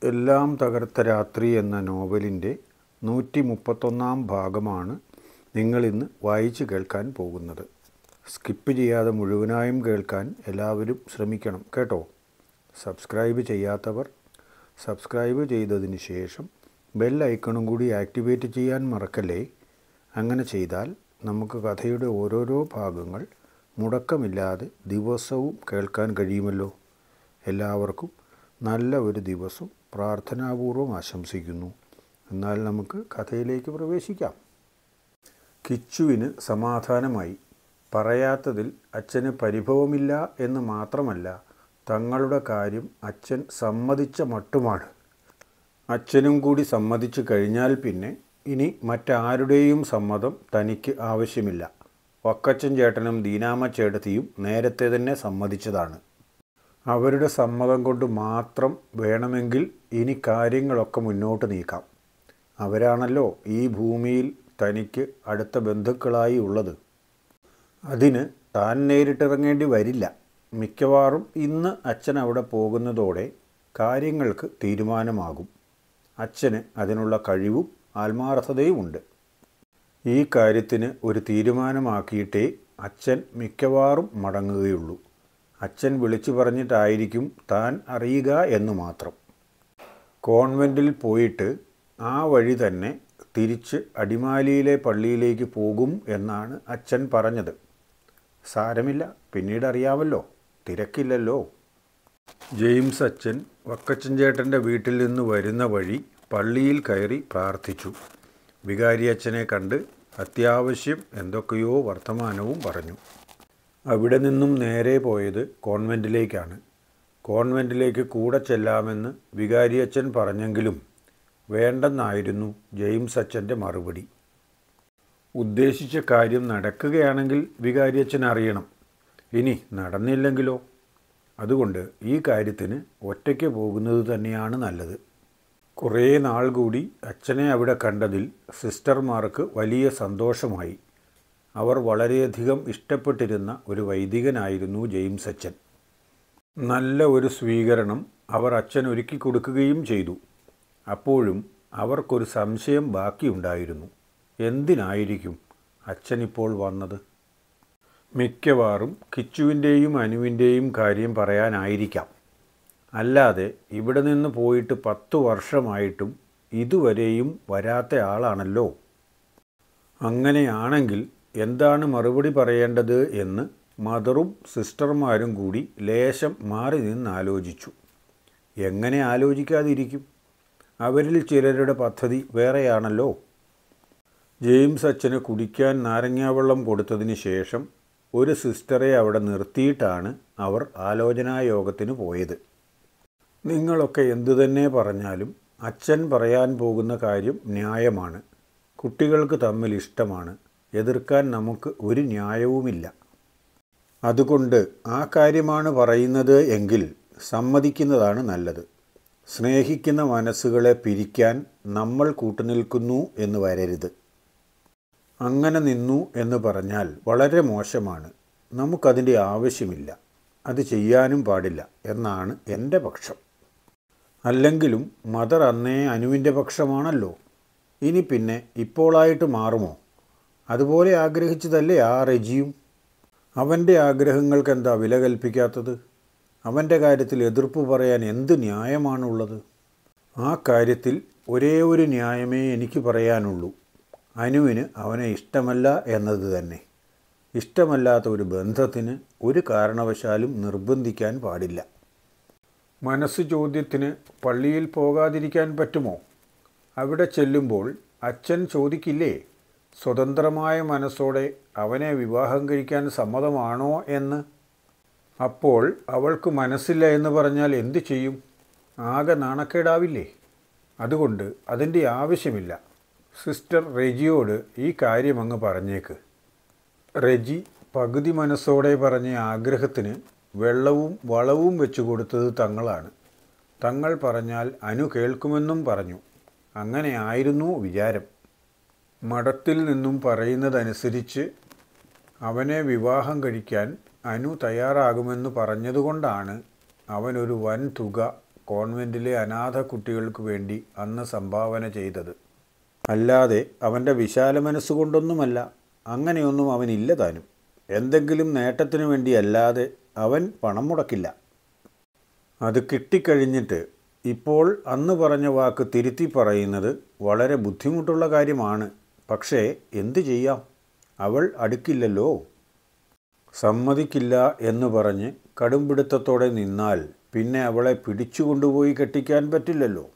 എല്ലാം തകർത്ത രാത്രി എന്ന നോവലിൻ്റെ 131 ഭാഗമാണ് നിങ്ങളിന്ന് വായിച്ച് കേൾക്കാൻ പോകുന്നത്. സ്കിപ്പ് ചെയ്യാതെ മുഴുവനായും കേൾക്കാൻ എല്ലാവരും ശ്രമിക്കണം കേട്ടോ. സബ്സ്ക്രൈബ് ചെയ്യാത്തവർ സബ്സ്ക്രൈബ് ചെയ്തതിന് ശേഷം ബെൽ ഐക്കണും കൂടി ആക്ടിവേറ്റ് ചെയ്യാൻ മറക്കല്ലേ. അങ്ങനെ ചെയ്താൽ നമുക്ക് കഥയുടെ ഓരോരോ ഭാഗങ്ങൾ മുടക്കമില്ലാതെ ദിവസവും കേൾക്കാൻ കഴിയുമല്ലോ. എല്ലാവർക്കും നല്ല ഒരു ദിവസം പ്രാർത്ഥനാപൂർവം ആശംസിക്കുന്നു. എന്നാൽ നമുക്ക് കഥയിലേക്ക് പ്രവേശിക്കാം. കിച്ചുവിന് സമാധാനമായി. പറയാത്തതിൽ അച്ഛന് പരിഭവമില്ല എന്ന് മാത്രമല്ല, തങ്ങളുടെ കാര്യം അച്ഛൻ സമ്മതിച്ച മട്ടുമാണ്. അച്ഛനും കൂടി സമ്മതിച്ചു കഴിഞ്ഞാൽ പിന്നെ ഇനി മറ്റാരുടെയും സമ്മതം തനിക്ക് ആവശ്യമില്ല. വക്കച്ചൻ ചേട്ടനും ദീനാമ്മ ചേട്ടത്തിയും നേരത്തെ തന്നെ സമ്മതിച്ചതാണ്. അവരുടെ സമ്മതം കൊണ്ട് മാത്രം വേണമെങ്കിൽ ഇനി കാര്യങ്ങളൊക്കെ മുന്നോട്ട് നീക്കാം. അവരാണല്ലോ ഈ ഭൂമിയിൽ തനിക്ക് അടുത്ത ബന്ധുക്കളായി ഉള്ളത്. അതിന് താൻ നേരിട്ടിറങ്ങേണ്ടി വരില്ല. മിക്കവാറും ഇന്ന് അച്ഛൻ അവിടെ പോകുന്നതോടെ കാര്യങ്ങൾക്ക് തീരുമാനമാകും. അച്ഛന് അതിനുള്ള കഴിവും ആത്മാർത്ഥതയുമുണ്ട്. ഈ കാര്യത്തിന് ഒരു തീരുമാനമാക്കിയിട്ടേ അച്ഛൻ മിക്കവാറും മടങ്ങുകയുള്ളൂ. അച്ഛൻ വിളിച്ചു പറഞ്ഞിട്ടായിരിക്കും താൻ അറിയുക എന്ന് മാത്രം. കോൺവെൻറ്റിൽ പോയിട്ട് ആ വഴി തന്നെ തിരിച്ച് അടിമാലിയിലെ പള്ളിയിലേക്ക് പോകും എന്നാണ് അച്ഛൻ പറഞ്ഞത്. സാരമില്ല, പിന്നീട് അറിയാമല്ലോ, തിരക്കില്ലല്ലോ. ജെയിംസ് അച്ഛൻ വക്കച്ചൻ ചേട്ടൻ്റെ വീട്ടിൽ നിന്ന് വരുന്ന വഴി പള്ളിയിൽ കയറി പ്രാർത്ഥിച്ചു. വികാരി അച്ഛനെ കണ്ട് അത്യാവശ്യം എന്തൊക്കെയോ വർത്തമാനവും പറഞ്ഞു. അവിടെ നിന്നും നേരെ പോയത് കോൺവെൻറ്റിലേക്കാണ്. കോൺവെൻറ്റിലേക്ക് കൂടെ ചെല്ലാമെന്ന് വികാരിയച്ഛൻ പറഞ്ഞെങ്കിലും വേണ്ടെന്നായിരുന്നു ജെയിംസ് അച്ഛൻ്റെ മറുപടി. ഉദ്ദേശിച്ച കാര്യം നടക്കുകയാണെങ്കിൽ വികാരിയച്ഛൻ അറിയണം. ഇനി നടന്നില്ലെങ്കിലോ? അതുകൊണ്ട് ഈ കാര്യത്തിന് ഒറ്റയ്ക്ക് പോകുന്നത് തന്നെയാണ് നല്ലത്. കുറേ നാൾ കൂടി അച്ഛനെ അവിടെ കണ്ടതിൽ സിസ്റ്റർമാർക്ക് വലിയ സന്തോഷമായി. അവർ വളരെയധികം ഇഷ്ടപ്പെട്ടിരുന്ന ഒരു വൈദികനായിരുന്നു ജെയിംസ് അച്ഛൻ. നല്ല ഒരു സ്വീകരണം അവർ അച്ഛൻ ഒരുക്കി കൊടുക്കുകയും ചെയ്തു. അപ്പോഴും അവർക്കൊരു സംശയം ബാക്കിയുണ്ടായിരുന്നു. എന്തിനായിരിക്കും അച്ഛനിപ്പോൾ വന്നത്? മിക്കവാറും കിച്ചുവിൻ്റെയും അനുവിൻ്റെയും കാര്യം പറയാനായിരിക്കാം. അല്ലാതെ ഇവിടെ നിന്ന് പോയിട്ട് 10 വർഷമായിട്ടും ഇതുവരെയും വരാത്ത ആളാണല്ലോ. അങ്ങനെയാണെങ്കിൽ എന്താണ് മറുപടി പറയേണ്ടത് എന്ന് മദറും സിസ്റ്റർമാരും കൂടി ലേശം മാറി നിന്നാലോചിച്ചു. എങ്ങനെ ആലോചിക്കാതിരിക്കും? അവരിൽ ചിലരുടെ പദ്ധതി വേറെയാണല്ലോ. ജെയിംസ് അച്ഛന് കുടിക്കാൻ നാരങ്ങാവെള്ളം കൊടുത്തതിന് ശേഷം ഒരു സിസ്റ്ററെ അവിടെ നിർത്തിയിട്ടാണ് അവർ ആലോചനായോഗത്തിന് പോയത്. നിങ്ങളൊക്കെ എന്തു തന്നെ പറഞ്ഞാലും അച്ഛൻ പറയാൻ പോകുന്ന കാര്യം ന്യായമാണ്. കുട്ടികൾക്ക് തമ്മിൽ ഇഷ്ടമാണ്. എതിർക്കാൻ നമുക്ക് ഒരു ന്യായവുമില്ല. അതുകൊണ്ട് ആ കാര്യമാണ് പറയുന്നത് എങ്കിൽ സമ്മതിക്കുന്നതാണ് നല്ലത്. സ്നേഹിക്കുന്ന മനസ്സുകളെ പിരിക്കാൻ നമ്മൾ കൂട്ടുനിൽക്കുന്നു എന്ന് വരരുത്. അങ്ങനെ നിന്നു എന്ന് പറഞ്ഞാൽ വളരെ മോശമാണ്. നമുക്കതിൻ്റെ ആവശ്യമില്ല. അത് ചെയ്യാനും പാടില്ല എന്നാണ് എൻ്റെ പക്ഷം. അല്ലെങ്കിലും മദർ അന്നേ അനുവിൻ്റെ പക്ഷമാണല്ലോ. ഇനി പിന്നെ ഇപ്പോളായിട്ട് മാറുമോ? അതുപോലെ ആഗ്രഹിച്ചതല്ലേ ആ റെജിയും. അവൻ്റെ ആഗ്രഹങ്ങൾക്ക് എന്താ വില കൽപ്പിക്കാത്തത്? അവൻ്റെ കാര്യത്തിൽ എതിർപ്പ് പറയാൻ എന്ത് ന്യായമാണുള്ളത്? ആ കാര്യത്തിൽ ഒരേ ഒരു ന്യായമേ എനിക്ക് പറയാനുള്ളൂ. അനുവിന് അവനെ ഇഷ്ടമല്ല എന്നത് തന്നെ. ഇഷ്ടമല്ലാത്ത ഒരു ബന്ധത്തിന് ഒരു കാരണവശാലും നിർബന്ധിക്കാൻ പാടില്ല. മനസ്സ് ചോദ്യത്തിന് പള്ളിയിൽ പോകാതിരിക്കാൻ പറ്റുമോ? അവിടെ ചെല്ലുമ്പോൾ അച്ഛൻ ചോദിക്കില്ലേ, സ്വതന്ത്രമായ മനസ്സോടെ അവനെ വിവാഹം കഴിക്കാൻ സമ്മതമാണോ എന്ന്? അപ്പോൾ അവൾക്ക് മനസ്സില്ല എന്ന് പറഞ്ഞാൽ എന്തു ചെയ്യും? ആകെ നാണക്കേടാവില്ലേ? അതുകൊണ്ട് അതിൻ്റെ ആവശ്യമില്ല. സിസ്റ്റർ റെജിയോട് ഈ കാര്യം അങ്ങ് പറഞ്ഞേക്ക്. റെജി പകുതി മനസ്സോടെ പറഞ്ഞ ആഗ്രഹത്തിന് വെള്ളവും വളവും വെച്ചു കൊടുത്തത് തങ്ങളാണ്. തങ്ങൾ പറഞ്ഞാൽ അനു കേൾക്കുമെന്നും പറഞ്ഞു. അങ്ങനെ ആയിരുന്നു വിചാരം. മഠത്തിൽ നിന്നും പറയുന്നതനുസരിച്ച് അവനെ വിവാഹം കഴിക്കാൻ അനു തയ്യാറാകുമെന്ന് പറഞ്ഞതുകൊണ്ടാണ് അവനൊരു വൻ തുക കോൺവെൻറ്റിലെ അനാഥ കുട്ടികൾക്ക് വേണ്ടി അന്ന് സംഭാവന ചെയ്തത്. അല്ലാതെ അവൻ്റെ വിശാല മനസ്സുകൊണ്ടൊന്നുമല്ല. അങ്ങനെയൊന്നും അവനില്ല താനും. എന്തെങ്കിലും നേട്ടത്തിനു വേണ്ടിയല്ലാതെ അവൻ പണം മുടക്കില്ല. അത് കിട്ടിക്കഴിഞ്ഞിട്ട് ഇപ്പോൾ അന്ന് പറഞ്ഞ വാക്ക് തിരുത്തി പറയുന്നത് വളരെ ബുദ്ധിമുട്ടുള്ള കാര്യമാണ്. പക്ഷേ എന്തു ചെയ്യാം? അവൾ അടുക്കില്ലല്ലോ. സമ്മതിക്കില്ല എന്ന് പറഞ്ഞ് കടുംപിടുത്തത്തോടെ നിന്നാൽ പിന്നെ അവളെ പിടിച്ചുകൊണ്ടുപോയി കെട്ടിക്കാൻ പറ്റില്ലല്ലോ.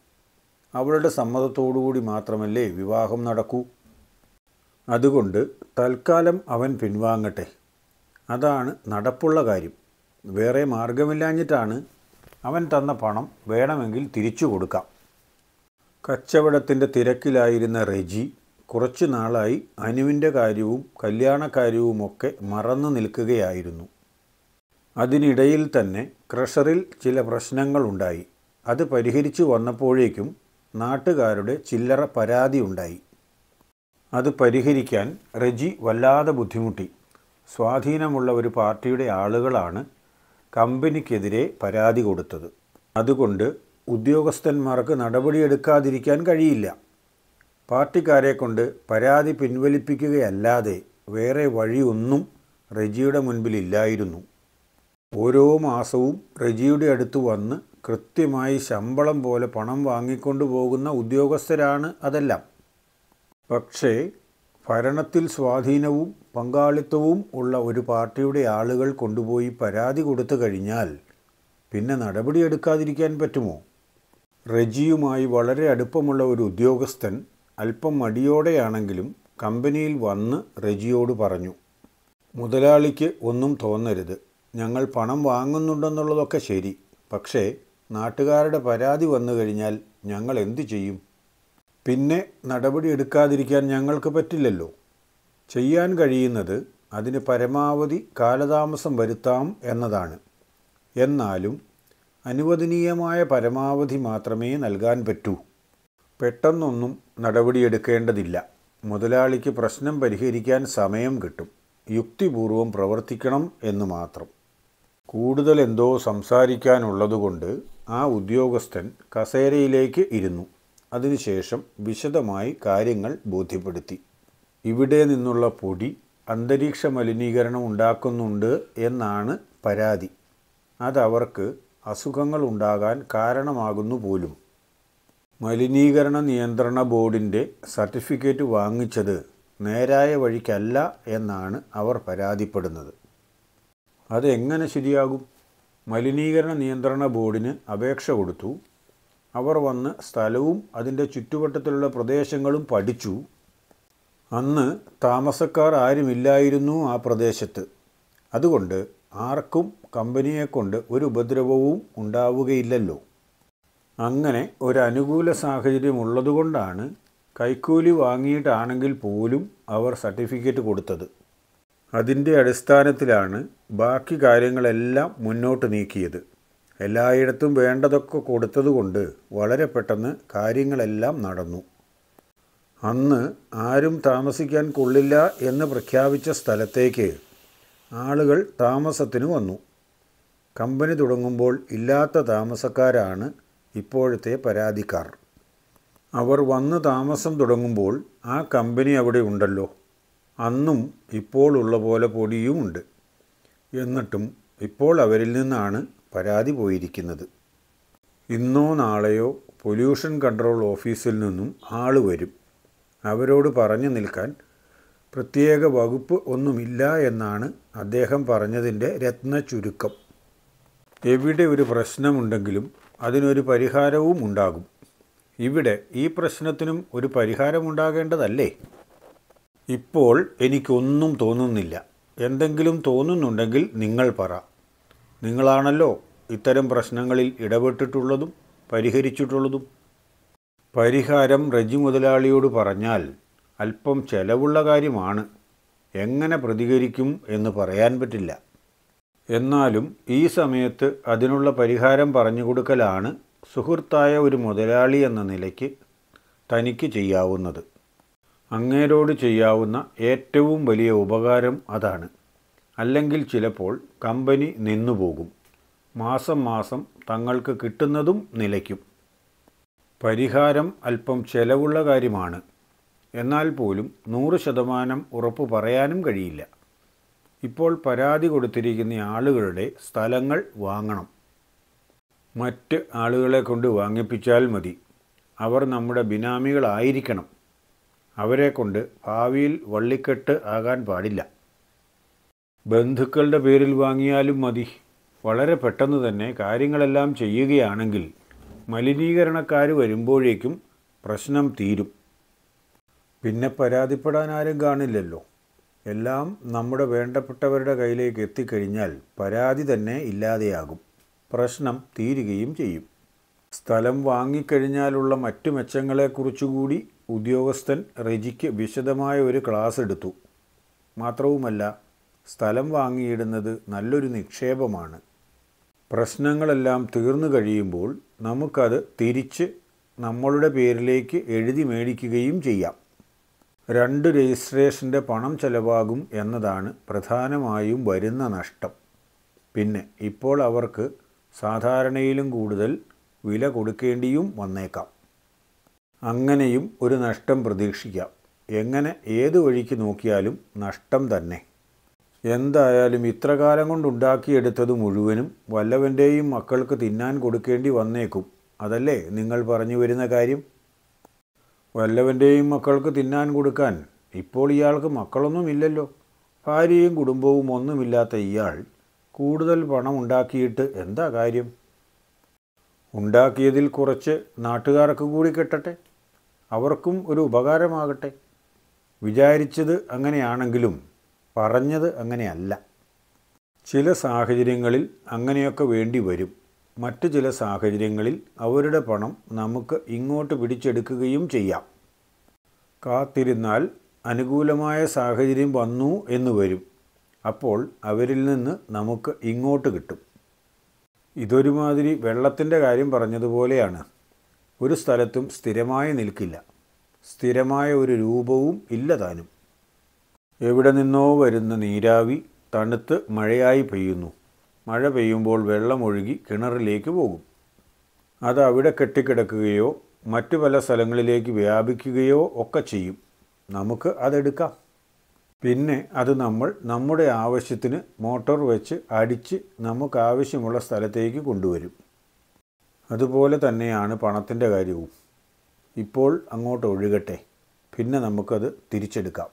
അവളുടെ സമ്മതത്തോടുകൂടി മാത്രമല്ലേ വിവാഹം നടക്കൂ. അതുകൊണ്ട് തൽക്കാലം അവൻ പിൻവാങ്ങട്ടെ. അതാണ് നടപ്പുള്ള കാര്യം. വേറെ മാർഗമില്ലാഞ്ഞിട്ടാണ്. അവൻ തന്ന പണം വേണമെങ്കിൽ തിരിച്ചു കൊടുക്കാം. കച്ചവടത്തിൻ്റെ തിരക്കിലായിരുന്ന റെജി കുറച്ചു നാളായി അനുവിൻ്റെ കാര്യവും കല്യാണക്കാര്യവുമൊക്കെ മറന്നു നിൽക്കുകയായിരുന്നു. അതിനിടയിൽ തന്നെ ക്രഷറിൽ ചില പ്രശ്നങ്ങളുണ്ടായി. അത് പരിഹരിച്ചു വന്നപ്പോഴേക്കും നാട്ടുകാരുടെ ചില്ലറ പരാതി ഉണ്ടായി. അത് പരിഹരിക്കാൻ റെജി വല്ലാതെ ബുദ്ധിമുട്ടി. സ്വാധീനമുള്ള ഒരു പാർട്ടിയുടെ ആളുകളാണ് കമ്പനിക്കെതിരെ പരാതി കൊടുത്തത്. അതുകൊണ്ട് ഉദ്യോഗസ്ഥന്മാർക്ക് നടപടിയെടുക്കാതിരിക്കാൻ കഴിയില്ല. പാർട്ടിക്കാരെ കൊണ്ട് പരാതി പിൻവലിപ്പിക്കുകയല്ലാതെ വേറെ വഴിയൊന്നും റെജിയുടെ മുൻപിലില്ലായിരുന്നു. ഓരോ മാസവും റെജിയുടെ അടുത്ത് വന്ന് കൃത്യമായി ശമ്പളം പോലെ പണം വാങ്ങിക്കൊണ്ടു പോകുന്ന ഉദ്യോഗസ്ഥരാണ് അതെല്ലാം. പക്ഷേ ഭരണത്തിൽ സ്വാധീനവും പങ്കാളിത്തവും ഉള്ള ഒരു പാർട്ടിയുടെ ആളുകൾ കൊണ്ടുപോയി പരാതി കൊടുത്തു കഴിഞ്ഞാൽ പിന്നെ നടപടിയെടുക്കാതിരിക്കാൻ പറ്റുമോ? റെജിയുമായി വളരെ അടുപ്പമുള്ള ഒരു ഉദ്യോഗസ്ഥൻ അല്പം മടിയോടെയാണെങ്കിലും കമ്പനിയിൽ വന്ന് റെജിയോട് പറഞ്ഞു, മുതലാളിക്ക് ഒന്നും തോന്നരുത്. ഞങ്ങൾ പണം വാങ്ങുന്നുണ്ടെന്നുള്ളതൊക്കെ ശരി. പക്ഷേ നാട്ടുകാരുടെ പരാതി വന്നു കഴിഞ്ഞാൽ ഞങ്ങൾ എന്തു ചെയ്യും? പിന്നെ നടപടിയെടുക്കാതിരിക്കാൻ ഞങ്ങൾക്ക് പറ്റില്ലല്ലോ. ചെയ്യാൻ കഴിയുന്നത് അതിന് പരമാവധി കാലതാമസം വരുത്താം എന്നതാണ്. എന്നാലും അനുവദനീയമായ പരമാവധി മാത്രമേ നൽകാൻ പറ്റൂ. പെട്ടെന്നൊന്നും നടപടിയെടുക്കേണ്ടതില്ല. മുതലാളിക്ക് പ്രശ്നം പരിഹരിക്കാൻ സമയം കിട്ടും. യുക്തിപൂർവം പ്രവർത്തിക്കണം എന്ന് മാത്രം. കൂടുതൽ എന്തോ സംസാരിക്കാനുള്ളതുകൊണ്ട് ആ ഉദ്യോഗസ്ഥൻ കസേരയിലേക്ക് ഇരുന്നു. അതിനുശേഷം വിശദമായി കാര്യങ്ങൾ ബോധ്യപ്പെടുത്തി. ഇവിടെ നിന്നുള്ള പൊടി അന്തരീക്ഷ മലിനീകരണം ഉണ്ടാക്കുന്നുണ്ട് എന്നാണ് പരാതി. അതവർക്ക് അസുഖങ്ങൾ ഉണ്ടാകാൻ കാരണമാകുന്നു പോലും. മലിനീകരണ നിയന്ത്രണ ബോർഡിൻ്റെ സർട്ടിഫിക്കറ്റ് വാങ്ങിച്ചത് നേരായ വഴിക്കല്ല എന്നാണ് അവർ പരാതിപ്പെടുന്നത്. അതെങ്ങനെ ശരിയാകും? മലിനീകരണ നിയന്ത്രണ ബോർഡിന് അപേക്ഷ കൊടുത്തു. അവർ വന്ന് സ്ഥലവും അതിൻ്റെ ചുറ്റുവട്ടത്തിലുള്ള പ്രദേശങ്ങളും പഠിച്ചു. അന്ന് താമസക്കാർ ആരുമില്ലായിരുന്നു ആ പ്രദേശത്ത്. അതുകൊണ്ട് ആർക്കും കമ്പനിയെക്കൊണ്ട് ഒരു ഉപദ്രവവും ഉണ്ടാവുകയില്ലല്ലോ. അങ്ങനെ ഒരു അനുകൂല സാഹചര്യം ഉള്ളതുകൊണ്ടാണ് കൈക്കൂലി വാങ്ങിയിട്ടാണെങ്കിൽ പോലും അവർ സർട്ടിഫിക്കറ്റ് കൊടുത്തത്. അതിൻ്റെ അടിസ്ഥാനത്തിലാണ് ബാക്കി കാര്യങ്ങളെല്ലാം മുന്നോട്ട് നീക്കിയത്. എല്ലായിടത്തും വേണ്ടതൊക്കെ കൊടുത്തതുകൊണ്ട് വളരെ പെട്ടെന്ന് കാര്യങ്ങളെല്ലാം നടന്നു. അന്ന് ആരും താമസിക്കാൻ കൊള്ളില്ല എന്ന് പ്രഖ്യാപിച്ച സ്ഥലത്തേക്ക് ആളുകൾ താമസത്തിന് വന്നു. കമ്പനി തുടങ്ങുമ്പോൾ ഇല്ലാത്ത താമസക്കാരാണ് ഇപ്പോഴത്തെ പരാതിക്കാർ. അവർ വന്ന് താമസം തുടങ്ങുമ്പോൾ ആ കമ്പനി അവിടെ ഉണ്ടല്ലോ. അന്നും ഇപ്പോൾ ഉള്ള പോലെ പൊടിയുമുണ്ട്. എന്നിട്ടും ഇപ്പോൾ അവരിൽ നിന്നാണ് പരാതി പോയിരിക്കുന്നത്. ഇന്നോ നാളെയോ പൊല്യൂഷൻ കൺട്രോൾ ഓഫീസിൽ നിന്നും ആൾ വരും. അവരോട് പറഞ്ഞു നിൽക്കാൻ പ്രത്യേക വകുപ്പ് ഒന്നുമില്ല എന്നാണ് അദ്ദേഹം പറഞ്ഞതിൻ്റെ രത്ന ചുരുക്കം. എവിടെ ഒരു പ്രശ്നമുണ്ടെങ്കിലും അതിനൊരു പരിഹാരവും ഉണ്ടാകും. ഇവിടെ ഈ പ്രശ്നത്തിനും ഒരു പരിഹാരമുണ്ടാകേണ്ടതല്ലേ? ഇപ്പോൾ എനിക്കൊന്നും തോന്നുന്നില്ല. എന്തെങ്കിലും തോന്നുന്നുണ്ടെങ്കിൽ നിങ്ങൾ പറ. നിങ്ങളാണല്ലോ ഇത്തരം പ്രശ്നങ്ങളിൽ ഇടപെട്ടിട്ടുള്ളതും പരിഹരിച്ചിട്ടുള്ളതും. പരിഹാരം റെജി മുതലാളിയോട് പറഞ്ഞാൽ അല്പം ചെലവുള്ള കാര്യമാണ്. എങ്ങനെ പ്രതികരിക്കും എന്ന് പറയാൻ പറ്റില്ല. എന്നാലും ഈ സമയത്ത് അതിനുള്ള പരിഹാരം പറഞ്ഞു കൊടുക്കലാണ് സുഹൃത്തായ ഒരു മുതലാളി എന്ന നിലയ്ക്ക് തനിക്ക് ചെയ്യാവുന്നത്. അങ്ങേരോട് ചെയ്യാവുന്ന ഏറ്റവും വലിയ ഉപകാരം അതാണ്. അല്ലെങ്കിൽ ചിലപ്പോൾ കമ്പനി നിന്നുപോകും. മാസം മാസം തങ്ങൾക്ക് കിട്ടുന്നതും നിലയ്ക്കും. പരിഹാരം അല്പം ചെലവുള്ള കാര്യമാണ്. എന്നാൽ പോലും 100% ഉറപ്പ് പറയാനും കഴിയില്ല. ഇപ്പോൾ പരാതി കൊടുത്തിരിക്കുന്ന ആളുകളുടെ സ്ഥലങ്ങൾ വാങ്ങണം. മറ്റ് ആളുകളെ കൊണ്ട് വാങ്ങിപ്പിച്ചാൽ മതി. അവർ നമ്മുടെ ബിനാമികളായിരിക്കണം. അവരെ കൊണ്ട് ഭാവിയിൽ വള്ളിക്കെട്ട് ആകാൻ പാടില്ല. ബന്ധുക്കളുടെ പേരിൽ വാങ്ങിയാലും മതി. വളരെ പെട്ടെന്ന് തന്നെ കാര്യങ്ങളെല്ലാം ചെയ്യുകയാണെങ്കിൽ മലിനീകരണക്കാർ വരുമ്പോഴേക്കും പ്രശ്നം തീരും. പിന്നെ പരാതിപ്പെടാൻ ആരും കാണില്ലല്ലോ. എല്ലാം നമ്മുടെ വേണ്ടപ്പെട്ടവരുടെ കയ്യിലേക്ക് എത്തിക്കഴിഞ്ഞാൽ പരാതി തന്നെ ഇല്ലാതെയാകും. പ്രശ്നം തീരുകയും ചെയ്യും. സ്ഥലം വാങ്ങിക്കഴിഞ്ഞാലുള്ള മറ്റു മെച്ചങ്ങളെക്കുറിച്ചുകൂടി ഉദ്യോഗസ്ഥൻ റെജിക്ക് വിശദമായ ഒരു ക്ലാസ് എടുത്തു. മാത്രവുമല്ല, സ്ഥലം വാങ്ങിയിടുന്നത് നല്ലൊരു നിക്ഷേപമാണ്. പ്രശ്നങ്ങളെല്ലാം തീർന്നു കഴിയുമ്പോൾ നമുക്കത് തിരിച്ച് നമ്മളുടെ പേരിലേക്ക് എഴുതി മേടിക്കുകയും ചെയ്യാം. 2 രജിസ്ട്രേഷൻ്റെ പണം ചെലവാകും എന്നതാണ് പ്രധാനമായും വരുന്ന നഷ്ടം. പിന്നെ ഇപ്പോൾ അവർക്ക് സാധാരണയിലും കൂടുതൽ വില കൊടുക്കേണ്ടിയും വന്നേക്കാം. അങ്ങനെയും ഒരു നഷ്ടം പ്രതീക്ഷിക്കാം. എങ്ങനെ ഏതു വഴിക്ക് നോക്കിയാലും നഷ്ടം തന്നെ. എന്തായാലും ഇത്ര കാലം കൊണ്ടുണ്ടാക്കിയെടുത്തത് മുഴുവനും വല്ലവൻ്റെയും മക്കൾക്ക് തിന്നാൻ കൊടുക്കേണ്ടി വന്നേക്കും. അതല്ലേ നിങ്ങൾ പറഞ്ഞു വരുന്ന കാര്യം? വല്ലവൻ്റെയും മക്കൾക്ക് തിന്നാൻ കൊടുക്കാൻ ഇപ്പോൾ ഇയാൾക്ക് മക്കളൊന്നുമില്ലല്ലോ. ഭാര്യയും കുടുംബവും ഒന്നുമില്ലാത്ത ഇയാൾ കൂടുതൽ പണം ഉണ്ടാക്കിയിട്ട് എന്താ കാര്യം? ഉണ്ടാക്കിയതിൽ കുറച്ച് നാട്ടുകാർക്ക് കൂടി കിട്ടട്ടെ, അവർക്കും ഒരു ഉപകാരമാകട്ടെ. വിചാരിച്ചത് അങ്ങനെയാണെങ്കിലും പറഞ്ഞത് അങ്ങനെയല്ല. ചില സാഹചര്യങ്ങളിൽ അങ്ങനെയൊക്കെ വേണ്ടി വരും. മറ്റു ചില സാഹചര്യങ്ങളിൽ അവരുടെ പണം നമുക്ക് ഇങ്ങോട്ട് പിടിച്ചെടുക്കുകയും ചെയ്യാം. കാത്തിരുന്നാൽ അനുകൂലമായ സാഹചര്യം വന്നു എന്ന് വരും. അപ്പോൾ അവരിൽ നിന്ന് നമുക്ക് ഇങ്ങോട്ട് കിട്ടും. ഇതൊരുമാതിരി വെള്ളത്തിൻ്റെ കാര്യം പറഞ്ഞതുപോലെയാണ്. ഒരു സ്ഥലത്തും സ്ഥിരമായി നിൽക്കില്ല. സ്ഥിരമായ ഒരു രൂപവും ഇല്ല താനും. എവിടെ നിന്നോ വരുന്ന നീരാവി തണുത്ത് മഴയായി പെയ്യുന്നു. മഴ പെയ്യുമ്പോൾ വെള്ളമൊഴുകി കിണറിലേക്ക് പോകും. അത് അവിടെ കെട്ടിക്കിടക്കുകയോ മറ്റു പല സ്ഥലങ്ങളിലേക്ക് വ്യാപിക്കുകയോ ഒക്കെ ചെയ്യും. നമുക്ക് അതെടുക്കാം. പിന്നെ അത് നമ്മൾ നമ്മുടെ ആവശ്യത്തിന് മോട്ടോർ വെച്ച് അടിച്ച് നമുക്ക് ആവശ്യമുള്ള സ്ഥലത്തേക്ക് കൊണ്ടുവരും. അതുപോലെ തന്നെയാണ് പണത്തിൻ്റെ കാര്യവും. ഇപ്പോൾ അങ്ങോട്ട് ഒഴുകട്ടെ, പിന്നെ നമുക്കത് തിരിച്ചെടുക്കാം.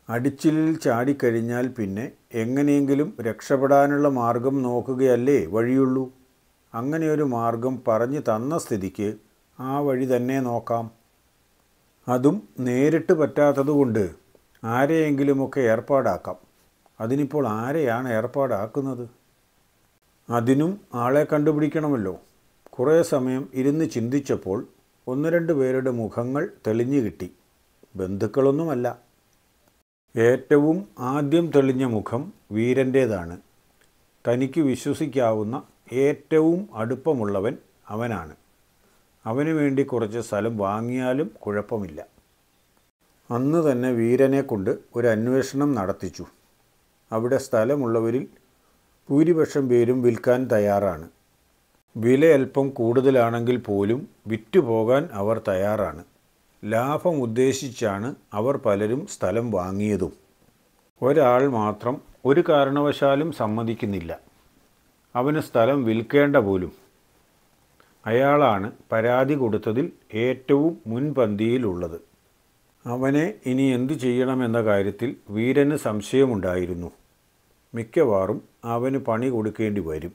അടിച്ചിലിൽ ചാടിക്കഴിഞ്ഞാൽ പിന്നെ എങ്ങനെയെങ്കിലും രക്ഷപ്പെടാനുള്ള മാർഗം നോക്കുകയല്ലേ വഴിയുള്ളൂ. അങ്ങനെയൊരു മാർഗം പറഞ്ഞു തന്ന സ്ഥിതിക്ക് ആ വഴി തന്നെ നോക്കാം. അതും നേരിട്ട് പറ്റാത്തതുകൊണ്ട് ആരെയെങ്കിലുമൊക്കെ ഏർപ്പാടാക്കാം. അതിനിപ്പോൾ ആരെയാണ് ഏർപ്പാടാക്കുന്നത്? അതിനും ആളെ കണ്ടുപിടിക്കണമല്ലോ. കുറേ സമയം ഇരുന്ന് ചിന്തിച്ചപ്പോൾ 1-2 പേരുടെ മുഖങ്ങൾ തെളിഞ്ഞു കിട്ടി. ബന്ധുക്കളൊന്നുമല്ല. ഏറ്റവും ആദ്യം തെളിഞ്ഞ മുഖം വീരൻ്റേതാണ്. തനിക്ക് വിശ്വസിക്കാവുന്ന ഏറ്റവും അടുപ്പമുള്ളവൻ അവനാണ്. അവന് വേണ്ടി കുറച്ച് സ്ഥലം വാങ്ങിയാലും കുഴപ്പമില്ല. അന്ന് തന്നെ വീരനെ കൊണ്ട് ഒരു അന്വേഷണം നടത്തിച്ചു. അവിടെ സ്ഥലമുള്ളവരിൽ ഭൂരിപക്ഷം പേരും വിൽക്കാൻ തയ്യാറാണ്. വില അല്പം കൂടുതലാണെങ്കിൽ പോലും വിറ്റുപോകാൻ അവർ തയ്യാറാണ്. ലാഭം ഉദ്ദേശിച്ചാണ് അവർ പലരും സ്ഥലം വാങ്ങിയതും. ഒരാൾ മാത്രം ഒരു കാരണവശാലും സമ്മതിക്കുന്നില്ല. അവന് സ്ഥലം വിൽക്കേണ്ട പോലും. അയാളാണ് പരാതി കൊടുത്തതിൽ ഏറ്റവും മുൻപന്തിയിലുള്ളത്. അവനെ ഇനി എന്തു ചെയ്യണമെന്ന കാര്യത്തിൽ വീരന് സംശയമുണ്ടായിരുന്നു. മിക്കവാറും അവന് പണി കൊടുക്കേണ്ടി വരും.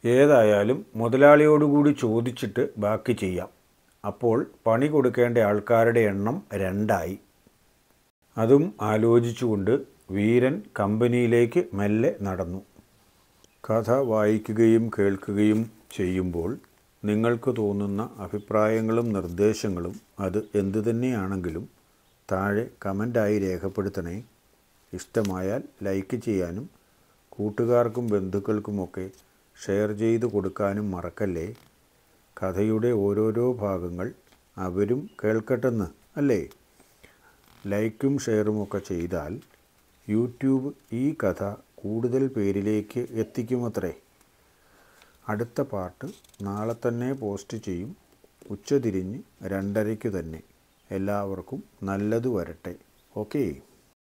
ഏതായാലും മുതലാളിയോടുകൂടി ചോദിച്ചിട്ട് ബാക്കി ചെയ്യാം. അപ്പോൾ പണി കൊടുക്കേണ്ട ആൾക്കാരുടെ എണ്ണം 2ആയി. അതും ആലോചിച്ചുകൊണ്ട് വീരൻ കമ്പനിയിലേക്ക് മെല്ലെ നടന്നു. കഥ വായിക്കുകയും കേൾക്കുകയും ചെയ്യുമ്പോൾ നിങ്ങൾക്ക് തോന്നുന്ന അഭിപ്രായങ്ങളും നിർദ്ദേശങ്ങളും അത് എന്തു തന്നെയാണെങ്കിലും താഴെ കമൻ്റായി രേഖപ്പെടുത്തണേ. ഇഷ്ടമായാൽ ലൈക്ക് ചെയ്യാനും കൂട്ടുകാർക്കും ബന്ധുക്കൾക്കുമൊക്കെ ഷെയർ ചെയ്ത് കൊടുക്കാനും മറക്കല്ലേ. കഥയുടെ ഓരോരോ ഭാഗങ്ങൾ അവരും കേൾക്കട്ടെന്ന് അല്ലേ? ലൈക്കും ഷെയറുമൊക്കെ ചെയ്താൽ യൂട്യൂബ് ഈ കഥ കൂടുതൽ പേരിലേക്ക് എത്തിക്കുമത്രേ. അടുത്ത പാർട്ട് നാളെ തന്നെ പോസ്റ്റ് ചെയ്യും. ഉച്ചതിരിഞ്ഞ് 2:30 തന്നെ. എല്ലാവർക്കും നല്ലത് വരട്ടെ. ഓക്കേ.